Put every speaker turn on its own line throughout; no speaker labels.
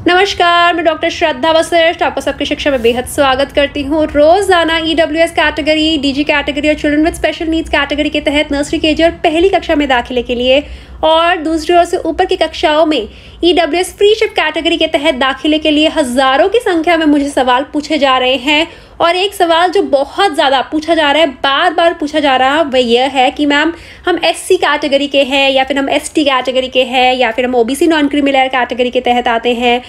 नमस्कार, मैं डॉक्टर श्रद्धा वशिष्ठ आपका सबकी शिक्षा में बेहद स्वागत करती हूँ। रोजाना ईडब्ल्यूएस कैटेगरी, डीजी कैटेगरी और children with special needs category के तहत नर्सरी केजी और पहली कक्षा में दाखिले के लिए और दूसरी ओर से ऊपर की कक्षाओं में ईडब्ल्यूएस फ्री शिप कैटेगरी के तहत दाखिले के लिए हजारों की संख्या में मुझे सवाल पूछे जा रहे हैं। और एक सवाल जो बहुत ज़्यादा पूछा जा रहा है, बार बार पूछा जा रहा है, वह यह है कि मैम हम एससी कैटेगरी के हैं या फिर हम एसटी कैटेगरी के हैं या फिर हम ओबीसी नॉन क्रीमी कैटेगरी के तहत आते हैं,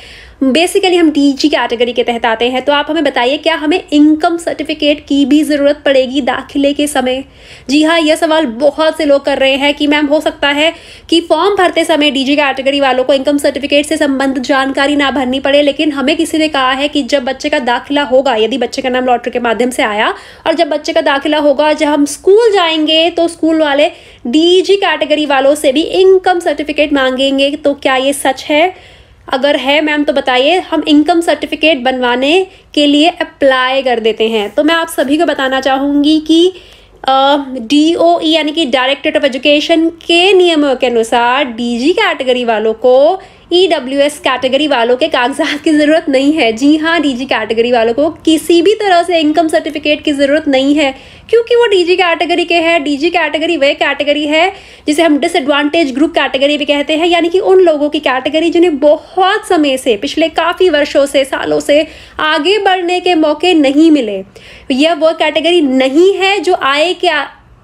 बेसिकली हम डीजी कैटेगरी के तहत आते हैं। तो आप हमें बताइए, क्या हमें इनकम सर्टिफिकेट की भी ज़रूरत पड़ेगी दाखिले के समय? जी हाँ, यह सवाल बहुत से लोग कर रहे हैं कि मैम हो सकता है कि फॉर्म भरते समय डीजी कैटेगरी वालों को इनकम सर्टिफिकेट से संबंधित जानकारी ना भरनी पड़े, लेकिन हमें किसी ने कहा है कि जब बच्चे का दाखिला होगा, यदि बच्चे का नाम लॉटरी के माध्यम से आया और जब बच्चे का दाखिला होगा, जब हम स्कूल जाएंगे तो स्कूल वाले डीजी कैटेगरी वालों से भी इनकम सर्टिफिकेट मांगेंगे। तो क्या ये सच है? अगर है मैम तो बताइए, हम इनकम सर्टिफिकेट बनवाने के लिए अप्लाई कर देते हैं। तो मैं आप सभी को बताना चाहूँगी कि DOE यानी कि डायरेक्टरेट ऑफ एजुकेशन के नियमों के अनुसार डीजी कैटेगरी वालों को ईडब्ल्यूएस कैटेगरी वालों के कागजात की ज़रूरत नहीं है। जी हाँ, डीजी कैटेगरी वालों को किसी भी तरह से इनकम सर्टिफिकेट की ज़रूरत नहीं है, क्योंकि वो डीजी कैटेगरी के हैं। डीजी कैटेगरी वह कैटेगरी है जिसे हम डिसएडवांटेज ग्रुप कैटेगरी भी कहते हैं, यानी कि उन लोगों की कैटेगरी जिन्हें बहुत समय से, पिछले काफ़ी वर्षों से, सालों से आगे बढ़ने के मौके नहीं मिले। यह वो कैटेगरी नहीं है जो आय के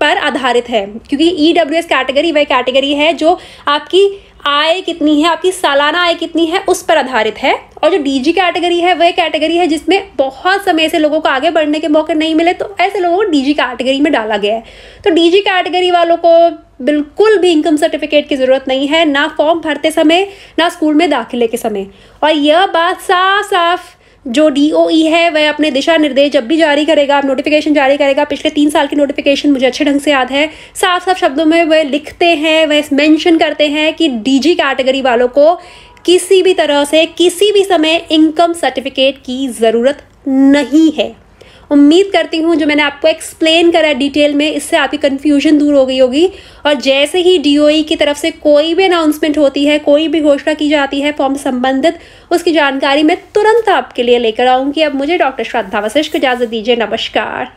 पर आधारित है, क्योंकि ईडब्ल्यूएस कैटेगरी वह कैटेगरी है जो आपकी आय कितनी है, आपकी सालाना आय कितनी है, उस पर आधारित है। और जो डीजी कैटेगरी है वह कैटेगरी है जिसमें बहुत समय से लोगों को आगे बढ़ने के मौके नहीं मिले, तो ऐसे लोगों को डीजी कैटेगरी में डाला गया है। तो डीजी कैटेगरी वालों को बिल्कुल भी इनकम सर्टिफिकेट की ज़रूरत नहीं है, ना फॉर्म भरते समय, ना स्कूल में दाखिले के समय। और यह बात साफ साफ जो DOE है वह अपने दिशा निर्देश जब भी जारी करेगा, नोटिफिकेशन जारी करेगा, पिछले 3 साल की नोटिफिकेशन मुझे अच्छे ढंग से याद है, साफ साफ शब्दों में वह लिखते हैं, वह मेंशन करते हैं कि डीजी कैटेगरी वालों को किसी भी तरह से किसी भी समय इनकम सर्टिफिकेट की ज़रूरत नहीं है। उम्मीद करती हूँ जो मैंने आपको एक्सप्लेन करा डिटेल में, इससे आपकी कन्फ्यूजन दूर हो गई होगी। और जैसे ही DOE की तरफ से कोई भी अनाउंसमेंट होती है, कोई भी घोषणा की जाती है फॉर्म संबंधित, उसकी जानकारी मैं तुरंत आपके लिए लेकर आऊँगी। अब मुझे डॉक्टर श्रद्धा वशिष्ठ को इजाज़त दीजिए। नमस्कार।